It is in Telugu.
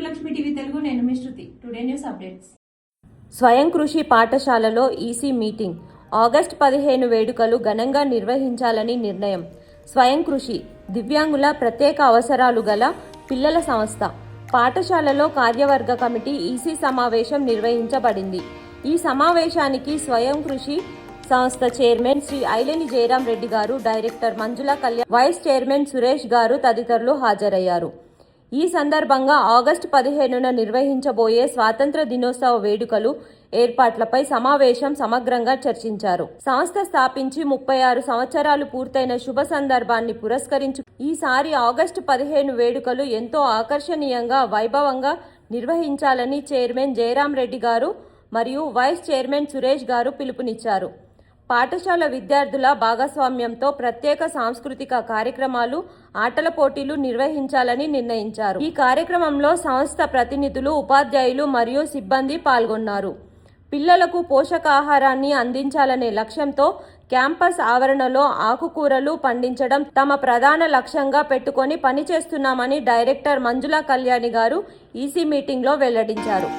లక్ష్మి టీవీ తెలుగు, నేను మీ శృతి. Today news updates. స్వయం కృషి పాఠశాలలో ఈసీ మీటింగ్. ఆగస్టు 15 వేడుకలు ఘనంగా నిర్వహించాలని నిర్ణయం. స్వయం కృషి దివ్యాంగుల ప్రత్యేక అవసరాలు గల పిల్లల సంస్థ పాఠశాలలో కార్యవర్గ కమిటీ ఈసీ సమావేశం నిర్వహించబడింది. ఈ సమావేశానికి స్వయం కృషి సంస్థ చైర్మన్ శ్రీ ఐలేని జయరాం రెడ్డి గారు, డైరెక్టర్ మంజుల కళ్యాణ్, వైస్ చైర్మన్ సురేష్ గారు తదితరులు హాజరయ్యారు. ఈ సందర్భంగా ఆగస్టు 15న నిర్వహించబోయే స్వాతంత్ర దినోత్సవ వేడుకలు ఏర్పాట్లపై సమావేశం సమగ్రంగా చర్చించారు. సంస్థ స్థాపించి 36 సంవత్సరాలు పూర్తయిన శుభ సందర్భాన్ని పురస్కరించు ఈసారి ఆగస్టు 15 వేడుకలు ఎంతో ఆకర్షణీయంగా, వైభవంగా నిర్వహించాలని చైర్మన్ జయరాం రెడ్డి గారు మరియు వైస్ చైర్మన్ సురేష్ గారు పిలుపునిచ్చారు. పాఠశాల విద్యార్థుల భాగస్వామ్యంతో ప్రత్యేక సాంస్కృతిక కార్యక్రమాలు, ఆటల పోటీలు నిర్వహించాలని నిర్ణయించారు. ఈ కార్యక్రమంలో సంస్థ ప్రతినిధులు, ఉపాధ్యాయులు మరియు సిబ్బంది పాల్గొన్నారు. పిల్లలకు పోషకాహారాన్ని అందించాలనే లక్ష్యంతో క్యాంపస్ ఆవరణలో ఆకుకూరలు పండించడం తమ ప్రధాన లక్ష్యంగా పెట్టుకొని పనిచేస్తున్నామని డైరెక్టర్ మంజుల కళ్యాణి గారు ఈసీ మీటింగ్లో వెల్లడించారు.